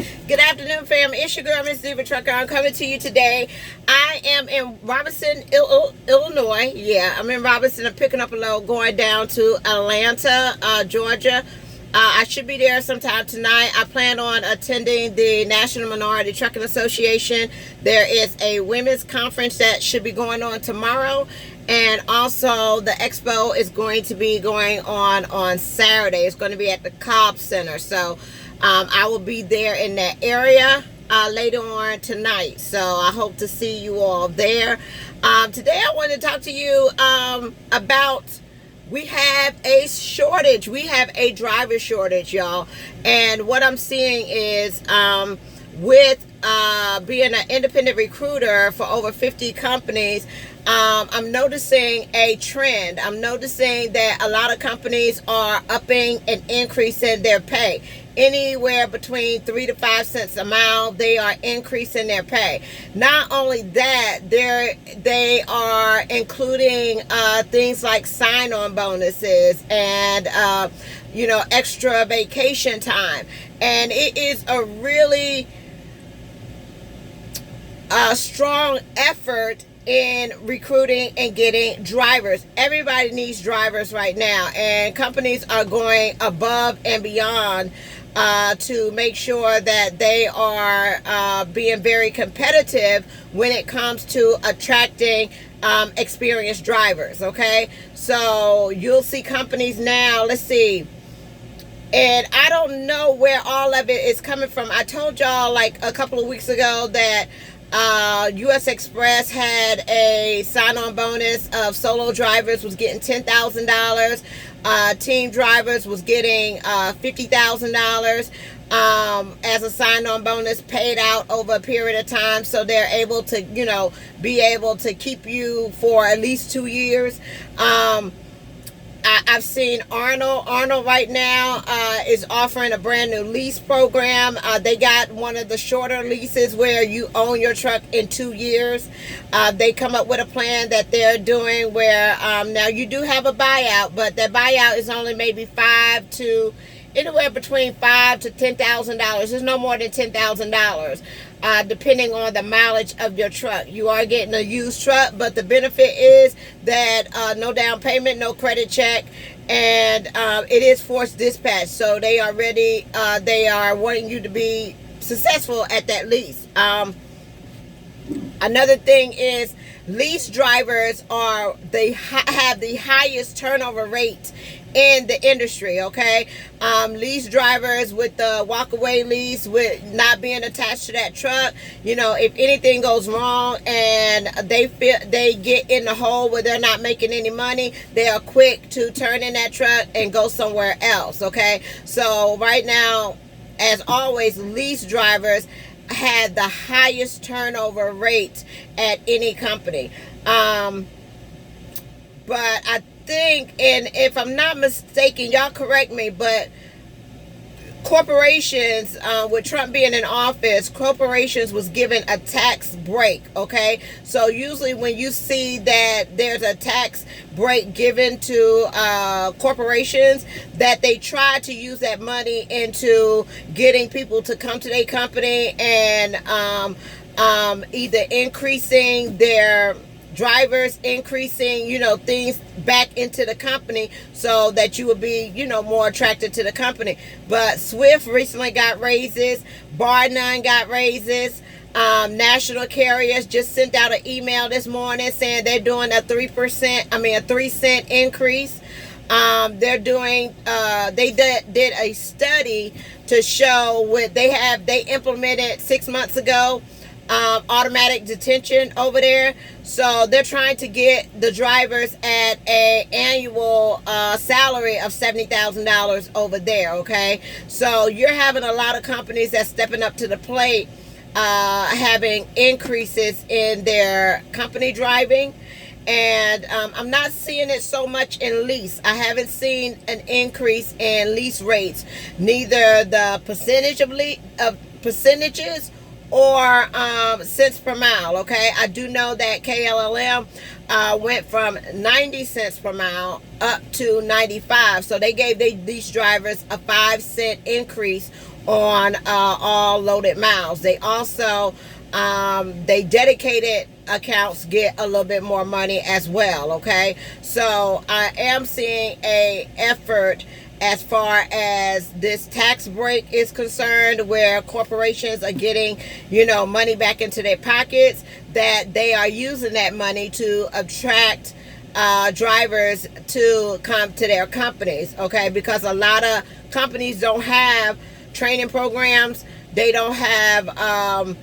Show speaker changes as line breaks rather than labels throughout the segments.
Good afternoon, fam. It's your girl, Miss Diva Trucker. I'm coming to you today. I am in Robinson, Illinois. Yeah, I'm in Robinson. I'm picking up a load going down to Atlanta, Georgia. I should be there sometime tonight. I plan on attending the National Minority Trucking Association. There is a women's conference that should be going on tomorrow. And also the expo is going to be going on Saturday. It's going to be at the Cobb Center. So I will be there in that area later on tonight. So I hope to see you all there. Today I want to talk to you about we have a shortage. We have a driver shortage, y'all. And what I'm seeing is with being an independent recruiter for over 50 companies, I'm noticing a trend. I'm noticing that a lot of companies are upping and increasing their pay. Anywhere between 3 to 5 cents a mile, they are increasing their pay. Not only that, they are including things like sign-on bonuses and extra vacation time. And it is a really strong effort in recruiting and getting drivers. Everybody needs drivers right now, and companies are going above and beyond to make sure that they are being very competitive when it comes to attracting experienced drivers. Okay, so you'll see companies now, let's see, and I don't know where all of it is coming from. I told y'all like a couple of weeks ago that U.S. Express had a sign-on bonus of solo drivers was getting $10,000. Team drivers was getting $50,000 as a sign-on bonus paid out over a period of time, so they're able to, be able to keep you for at least 2 years. I've seen Arnold. Arnold right now is offering a brand new lease program. They got one of the shorter leases where you own your truck in 2 years. They come up with a plan that they're doing where now you do have a buyout, but that buyout is only maybe anywhere between $5,000 to $10,000. It's no more than $10,000. Depending on the mileage of your truck. You are getting a used truck, but the benefit is that no down payment, no credit check, and it is forced dispatch. So they are ready. They are wanting you to be successful at that lease. Another thing is lease drivers have the highest turnover rate in the industry. Okay, lease drivers with the walkaway lease, with not being attached to that truck, if anything goes wrong and they get in the hole where they're not making any money, they are quick to turn in that truck and go somewhere else. Okay, so right now, as always, lease drivers had the highest turnover rate at any company. But I think, and if I'm not mistaken, y'all correct me, but corporations, with Trump being in office, corporations was given a tax break. Okay, so usually when you see that there's a tax break given to corporations, that they try to use that money into getting people to come to their company and either increasing their drivers, increasing things back into the company so that you would be more attracted to the company. But Swift recently got raises, bar none got raises. National carriers just sent out an email this morning saying they're doing a 3% increase. They're doing they did a study to show what they implemented 6 months ago, automatic detention over there. So they're trying to get the drivers at a annual salary of $70,000 over there. Okay, so you're having a lot of companies that's stepping up to the plate, having increases in their company driving. And I'm not seeing it so much in lease. I haven't seen an increase in lease rates, neither the percentage of percentages or cents per mile. Okay, I do know that KLLM went from 90 cents per mile up to 95, so they gave these drivers a 5-cent increase on all loaded miles. They also they dedicated accounts get a little bit more money as well. Okay, so I am seeing a effort as far as this tax break is concerned, where corporations are getting, money back into their pockets, that they are using that money to attract drivers to come to their companies. Okay, because a lot of companies don't have training programs. They don't have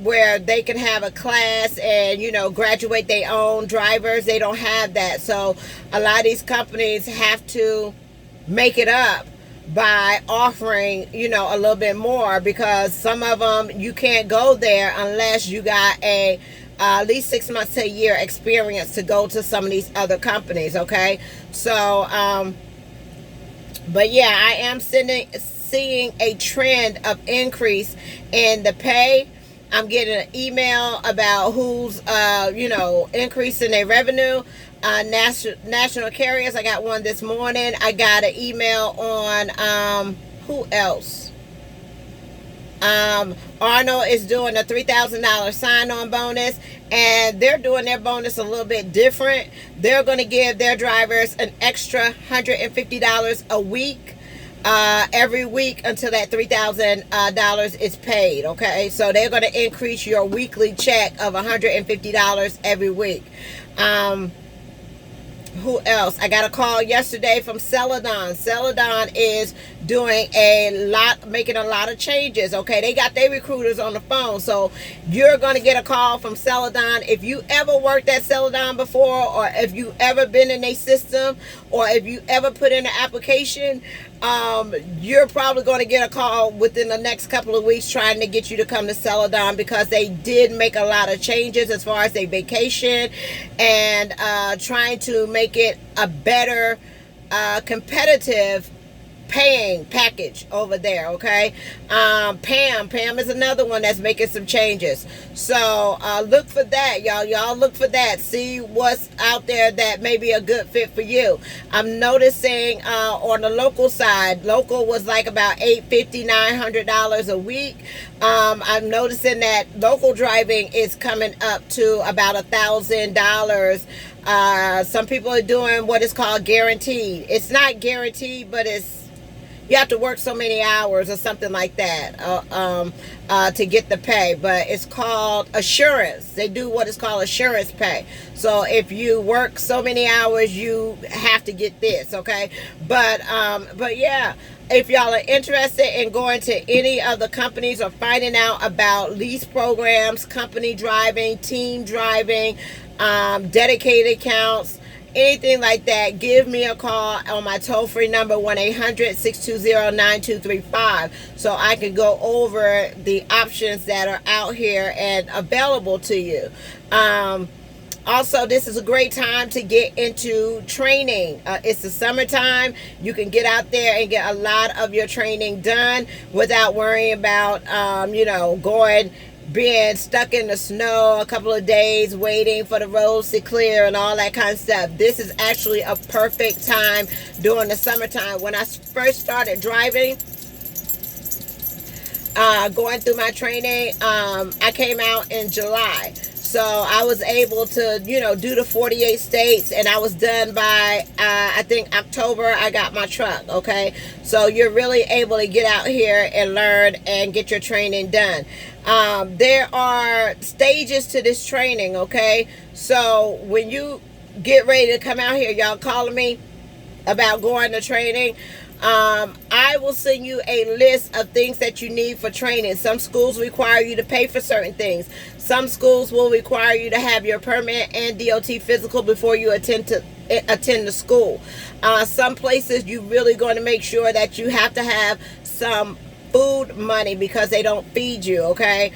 where they can have a class and graduate their own drivers. They don't have that. So a lot of these companies have to make it up by offering a little bit more, because some of them you can't go there unless you got at least 6 months to a year experience to go to some of these other companies. Okay, so but yeah, I am seeing a trend of increase in the pay. I'm getting an email about who's increasing their revenue. National carriers. I got one this morning. I got an email on who else? Arnold is doing a $3,000 sign-on bonus, and they're doing their bonus a little bit different. They're going to give their drivers an extra $150 a week every week until that $3,000 is paid. Okay, so they're going to increase your weekly check of $150 every week. Who else? I got a call yesterday from Celadon. Celadon is doing making a lot of changes. Okay, they got their recruiters on the phone, so you're going to get a call from Celadon. If you ever worked at Celadon before, or if you ever been in a system, or if you ever put in an application, you're probably going to get a call within the next couple of weeks trying to get you to come to Celadon, because they did make a lot of changes as far as their vacation and trying to make it a better competitive paying package over there. Okay, Pam is another one that's making some changes, so look for that, y'all look for that. See what's out there that may be a good fit for you. I'm noticing on the local side, local was like about $850, $900 a week. I'm noticing that local driving is coming up to about $1,000. Some people are doing what is called guaranteed. It's not guaranteed, but you have to work so many hours or something like that to get the pay. But it's called assurance. They do what is called assurance pay. So if you work so many hours, you have to get this. Okay, but yeah. If y'all are interested in going to any of the companies or finding out about lease programs, company driving, team driving, dedicated accounts, anything like that, give me a call on my toll-free number, 1-800-620-9235, so I can go over the options that are out here and available to you. Also, this is a great time to get into training. It's the summertime. You can get out there and get a lot of your training done without worrying about, being stuck in the snow a couple of days waiting for the roads to clear and all that kind of stuff. This is actually a perfect time during the summertime. When I first started driving, going through my training, I came out in July. So I was able to, do the 48 states, and I was done by, I think, October. I got my truck. Okay, so you're really able to get out here and learn and get your training done. There are stages to this training. Okay, so when you get ready to come out here, y'all calling me about going to training, I will send you a list of things that you need for training. Some schools require you to pay for certain things. Some schools will require you to have your permit and DOT physical before you attend the school. Some places you really going to make sure that you have to have some food money, because they don't feed you. Okay,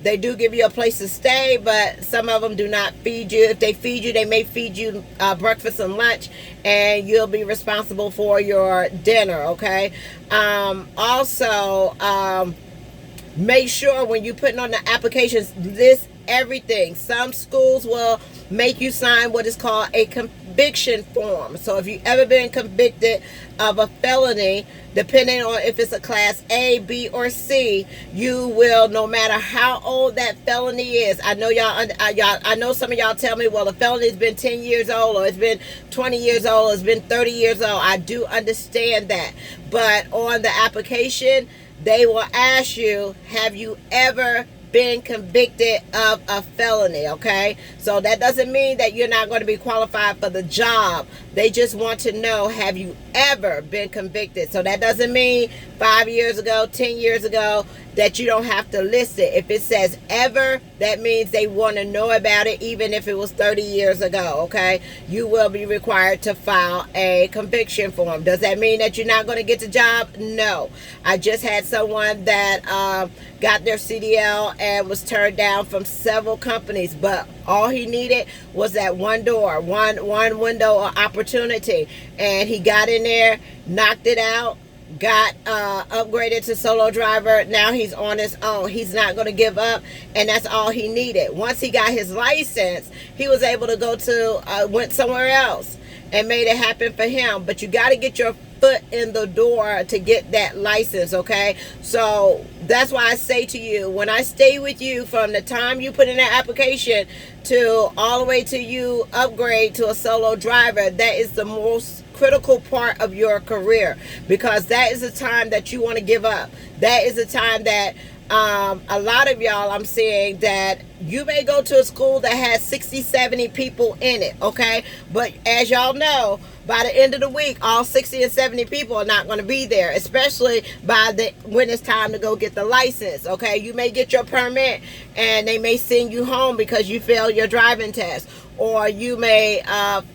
they do give you a place to stay, but some of them do not feed you. If they feed you, they may feed you breakfast and lunch, and you'll be responsible for your dinner. Okay, also make sure when you're putting on the applications, this everything. Some schools will make you sign what is called a conviction form. So if you've ever been convicted of a felony, depending on if it's a class A, B, or C, you will, no matter how old that felony is. I know I know some of y'all tell me, well, the felony's been 10 years old, or it's been 20 years old, or it's been 30 years old. I do understand that. But on the application, they will ask you, have you ever been convicted of a felony? Okay, so that doesn't mean that you're not going to be qualified for the job. They just want to know, have you ever been convicted? So that doesn't mean 5 years ago, 10 years ago, that you don't have to list it. If it says ever, that means they want to know about it, even if it was 30 years ago. Okay, you will be required to file a conviction form. Does that mean that you're not going to get the job? No. I just had someone that got their CDL and was turned down from several companies, but all he needed was that one door, one window of opportunity, and he got in there, knocked it out, got upgraded to solo driver. Now he's on his own. He's not going to give up, and that's all he needed. Once he got his license, he was able to go to went somewhere else and made it happen for him. But you got to get your foot in the door to get that license. Okay, so that's why I say to you, when I stay with you from the time you put in that application to all the way to you upgrade to a solo driver, that is the most critical part of your career, because that is the time that you want to give up. That is the time that a lot of y'all, I'm seeing that you may go to a school that has 60, 70 people in it, okay? But as y'all know, by the end of the week, all 60 and 70 people are not going to be there, especially when it's time to go get the license, okay? You may get your permit and they may send you home because you failed your driving test, or you may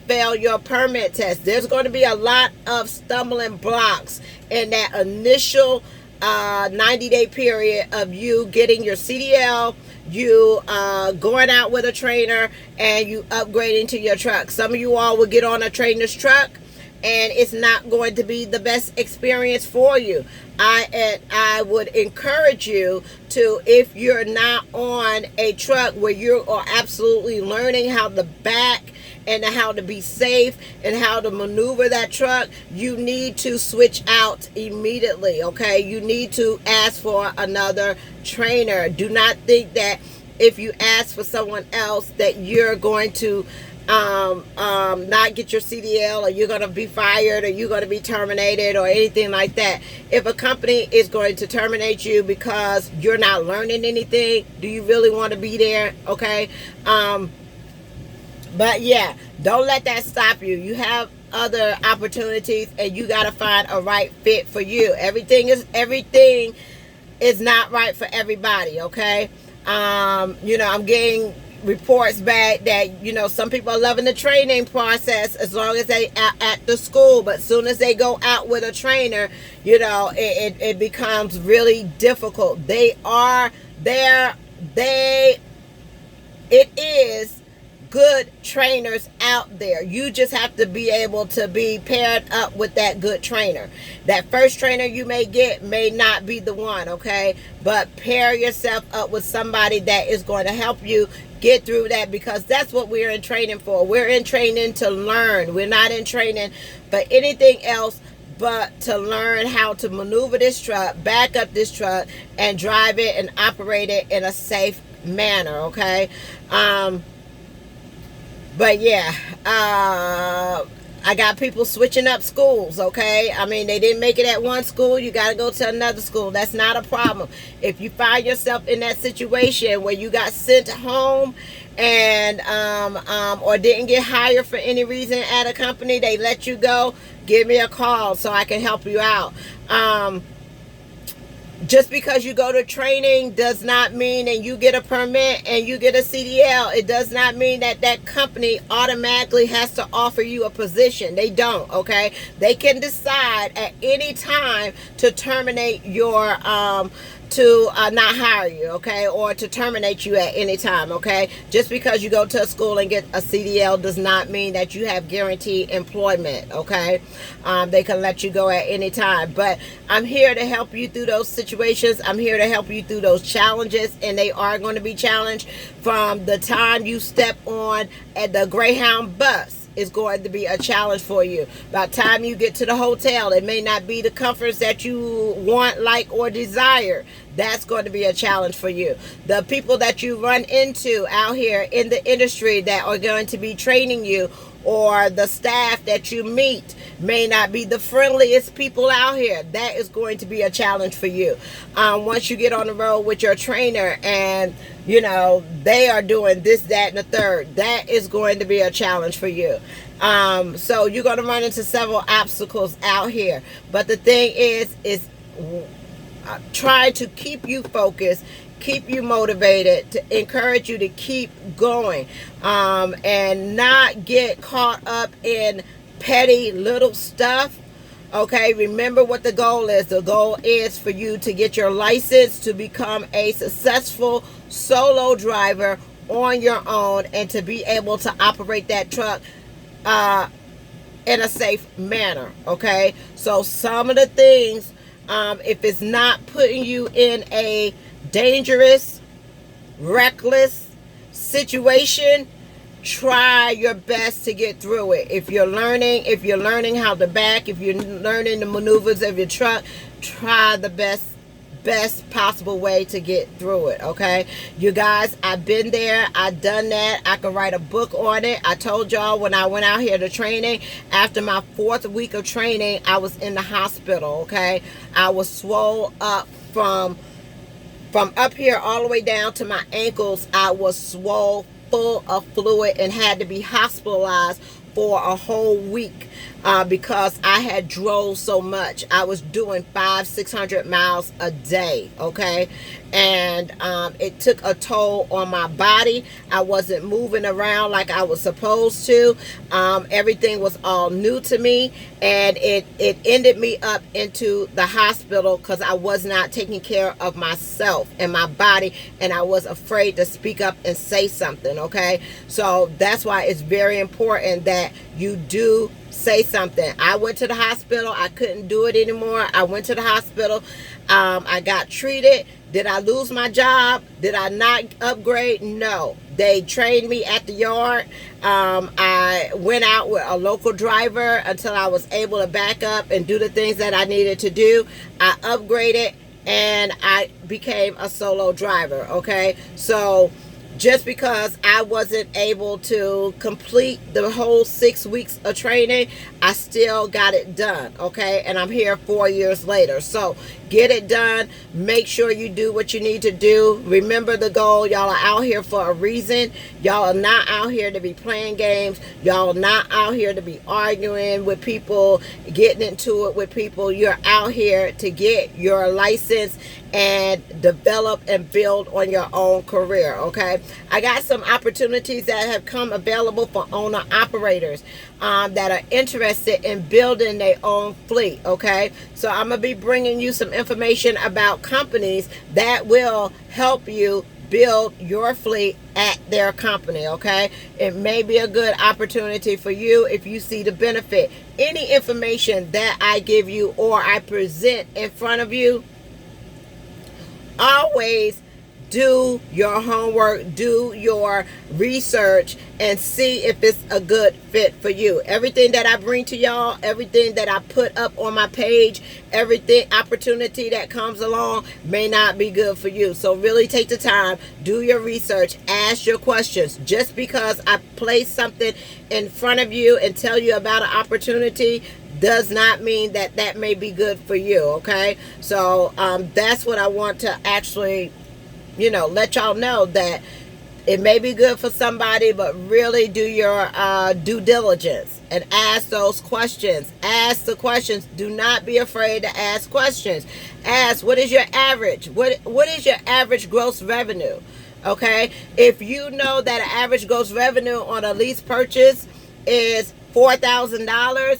fail your permit test. There's going to be a lot of stumbling blocks in that initial 90-day period of you getting your CDL, you going out with a trainer, and you upgrading to your truck. Some of you all will get on a trainer's truck, and it's not going to be the best experience for you. I would encourage you to, if you're not on a truck where you are absolutely learning how to back and how to be safe and how to maneuver that truck, you need to switch out immediately, okay? You need to ask for another trainer. Do not think that if you ask for someone else that you're going to not get your CDL, or you're going to be fired, or you're going to be terminated, or anything like that. If a company is going to terminate you because you're not learning anything, do you really want to be there? Okay. But yeah, don't let that stop you. You have other opportunities, and you got to find a right fit for you. Everything is not right for everybody. Okay. I'm getting reports back that some people are loving the training process as long as they at the school, but as soon as they go out with a trainer, it becomes really difficult. It is good trainers out there. You just have to be able to be paired up with that good trainer. That first trainer you may get may not be the one, okay? But pair yourself up with somebody that is going to help you get through that, because that's what we're in training for. We're in training to learn. We're not in training for anything else but to learn how to maneuver this truck, back up this truck, and drive it and operate it in a safe manner, okay? But yeah, I got people switching up schools, okay? I mean, they didn't make it at one school, you got to go to another school. That's not a problem. If you find yourself in that situation where you got sent home and or didn't get hired for any reason at a company, they let you go, give me a call so I can help you out. Just because you go to training does not mean, and you get a permit and you get a CDL, it does not mean that that company automatically has to offer you a position. They don't, okay? They can decide at any time to terminate your to not hire you, okay, or to terminate you at any time, okay? Just because you go to a school and get a CDL does not mean that you have guaranteed employment, okay? They can let you go at any time, but I'm here to help you through those situations situations. I'm here to help you through those challenges, and they are going to be challenged. From the time you step on at the Greyhound bus is going to be a challenge for you. By the time you get to the hotel, it may not be the comforts that you want, like, or desire. That's going to be a challenge for you. The people that you run into out here in the industry that are going to be training you, or the staff that you meet, may not be the friendliest people out here. That is going to be a challenge for you. Once you get on the road with your trainer and, you know, they are doing this, that, and the third, that is going to be a challenge for you. So you're going to run into several obstacles out here. But the thing is try to keep you focused, keep you motivated, to encourage you to keep going, and not get caught up in petty little stuff. Okay, remember what the goal is. The goal is for you to get your license, to become a successful solo driver on your own, and to be able to operate that truck in a safe manner. Okay, so some of the things, if it's not putting you in a dangerous, reckless situation, try your best to get through it. If you're learning how to back, if you're learning the maneuvers of your truck, try the best possible way to get through it. Okay, you guys, I've been there, I've done that. I could write a book on it. I told y'all when I went out here to training, after my 4th week of training, I was in the hospital. Okay, I was swole up from up here all the way down to my ankles. I was swole, full of fluid, and had to be hospitalized for a whole week because I had drove so much. I was doing 500-600 miles a day. Okay, and it took a toll on my body. I wasn't moving around like I was supposed to. Everything was all new to me, and it ended me up into the hospital because I was not taking care of myself and my body, and I was afraid to speak up and say something. Okay, so that's why it's very important that you do say something. I went to the hospital. I couldn't do it anymore. I went to the hospital. I got treated. Did I lose my job? Did I not upgrade? No. They trained me at the yard. I went out with a local driver until I was able to back up and do the things that I needed to do. I upgraded and I became a solo driver. Okay, so just because I wasn't able to complete the whole 6 weeks of training, I still got it done. Okay, and I'm here 4 years later. So get it done. Make sure you do what you need to do. Remember the goal. Y'all are out here for a reason. Y'all are not out here to be playing games. Y'all are not out here to be arguing with people, getting into it with people. You're out here to get your license and develop and build on your own career. Okay, I got some opportunities that have come available for owner operators that are interested in building their own fleet. Okay, so I'm gonna be bringing you some information about companies that will help you build your fleet at their company. Okay, it may be a good opportunity for you if you see the benefit. Any information that I give you or I present in front of you, always do your homework, do your research, and see if it's a good fit for you. Everything that I bring to y'all, everything that I put up on my page, everything opportunity that comes along may not be good for you. So really take the time, do your research, ask your questions. Just because I place something in front of you and tell you about an opportunity does not mean that that may be good for you. Okay, so that's what I want to actually, let y'all know, that it may be good for somebody, but really do your due diligence and ask those questions. Ask the questions. Do not be afraid to ask questions. Ask, what is your average? What is your average gross revenue? Okay, if you know that an average gross revenue on a lease purchase is $4,000,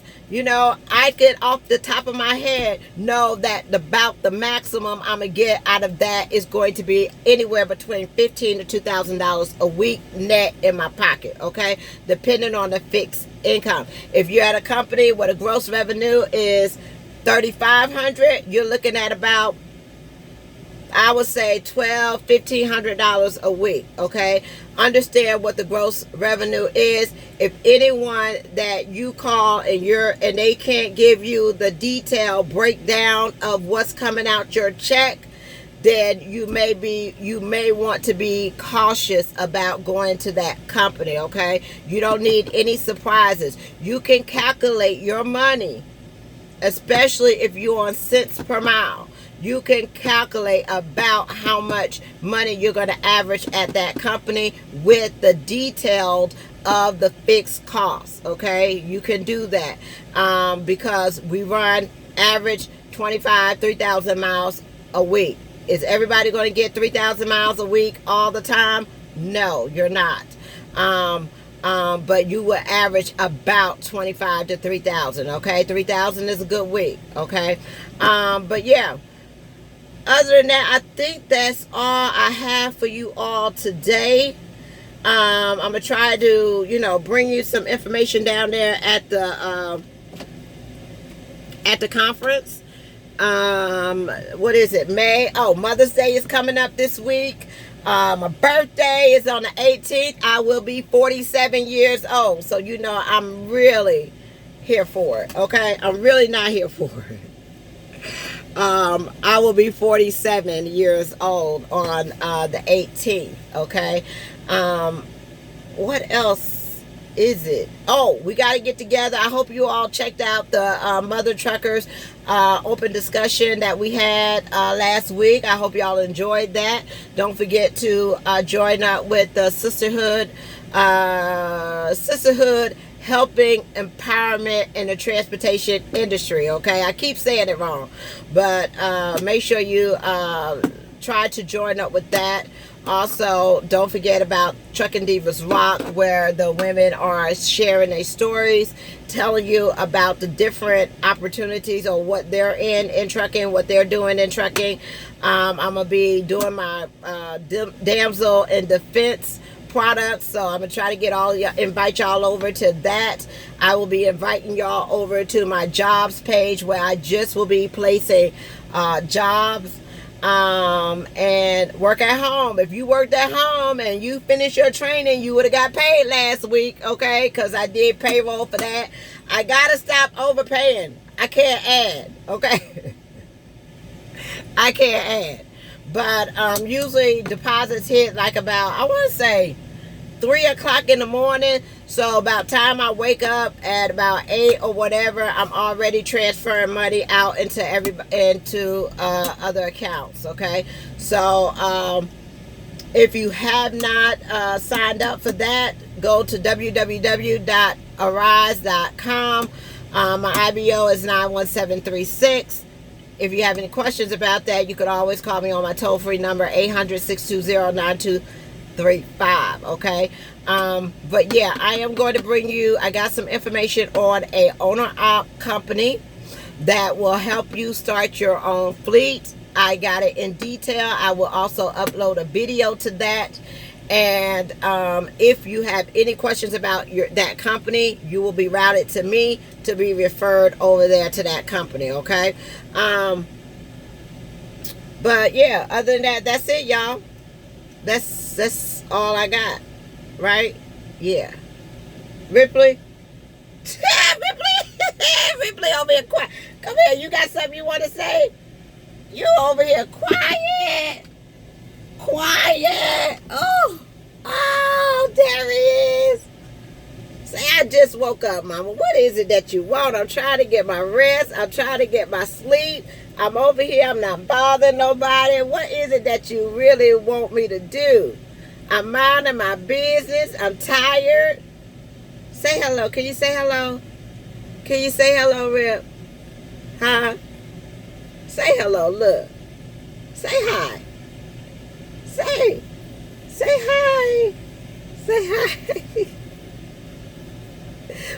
I could off the top of my head know that about the maximum I'm gonna get out of that is going to be anywhere between $1,500 to $2,000 a week net in my pocket. Okay, depending on the fixed income. If you're at a company where the gross revenue is $3,500, you're looking at about I would say $1,200-$1,500 a week. Okay, understand what the gross revenue is. If anyone that you call and they can't give you the detailed breakdown of what's coming out your check, then you may want to be cautious about going to that company. Okay, you don't need any surprises. You can calculate your money, especially if you're on cents per mile. You can calculate about how much money you're going to average at that company with the detailed of the fixed costs. Okay, you can do that because we run average 3,000 miles a week. Is everybody going to get 3,000 miles a week all the time? No, you're not. But you will average about 25 to 3,000. Okay, 3,000 is a good week. Okay, but yeah. Other than that, I think that's all I have for you all today. I'm gonna try to, bring you some information down there at the conference. What is it? May? Oh, Mother's Day is coming up this week. My birthday is on the 18th. I will be 47 years old. So I'm really here for it. Okay, I'm really not here for it. I will be 47 years old on the 18th. Okay. What else is it? Oh, we got to get together. I hope you all checked out the Mother Truckers open discussion that we had last week. I hope y'all enjoyed that. Don't forget to join up with the Sisterhood helping empowerment in the transportation industry. Okay, I keep saying it wrong, but make sure you try to join up with that. Also, don't forget about Trucking Divas Rock, where the women are sharing their stories, telling you about the different opportunities or what they're in trucking, what they're doing in trucking. I'm gonna be doing my damsel in defense products, so I'm gonna try to invite y'all over to that. I will be inviting y'all over to my jobs page, where I just will be placing jobs and work at home. If you worked at home and you finished your training, you would have got paid last week. Okay, because I did payroll for that. I gotta stop overpaying. I can't add. Okay. I can't add. But usually deposits hit like about, I want to say, 3 o'clock in the morning. So about time I wake up at about 8 or whatever, I'm already transferring money out into other accounts. Okay, so if you have not signed up for that, go to www.arise.com. My IBO is 91736. If you have any questions about that, you could always call me on my toll-free number, 800-620-9235, okay? But yeah, I am going to bring you, I got some information on a owner-op company that will help you start your own fleet. I got it in detail. I will also upload a video to that. And if you have any questions about that company, you will be routed to me to be referred over there to that company, okay? But yeah, other than that, that's it, y'all. That's all I got, right? Yeah. Ripley? Ripley over here quiet. Come here, you got something you want to say? You over here quiet. Quiet. Oh, there he is. Say, I just woke up, Mama. What is it that you want? I'm trying to get my rest. I'm trying to get my sleep. I'm over here. I'm not bothering nobody. What is it that you really want me to do? I'm minding my business. I'm tired. Say hello. Can you say hello? Can you say hello, Rip? Huh? Say hello. Look. Say hi. Say hi. Say hi.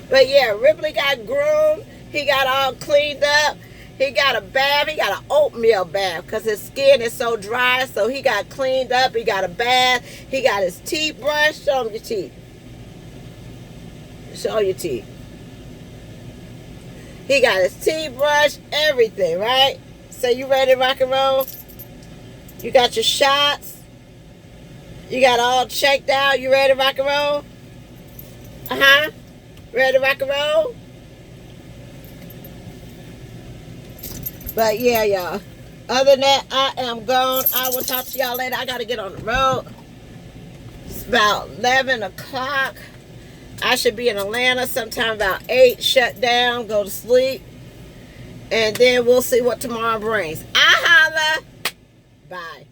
But yeah, Ripley got groomed. He got all cleaned up. He got a bath. He got an oatmeal bath because his skin is so dry. So he got cleaned up. He got a bath. He got his teeth brushed. Show him your teeth. Show your teeth. He got his teeth brushed. Everything, right? So you ready to rock and roll? You got your shots. You got all checked out. You ready to rock and roll? Uh-huh. Ready to rock and roll? But yeah, y'all. Other than that, I am gone. I will talk to y'all later. I got to get on the road. It's about 11 o'clock. I should be in Atlanta sometime about 8. Shut down. Go to sleep. And then we'll see what tomorrow brings. I holla. Bye.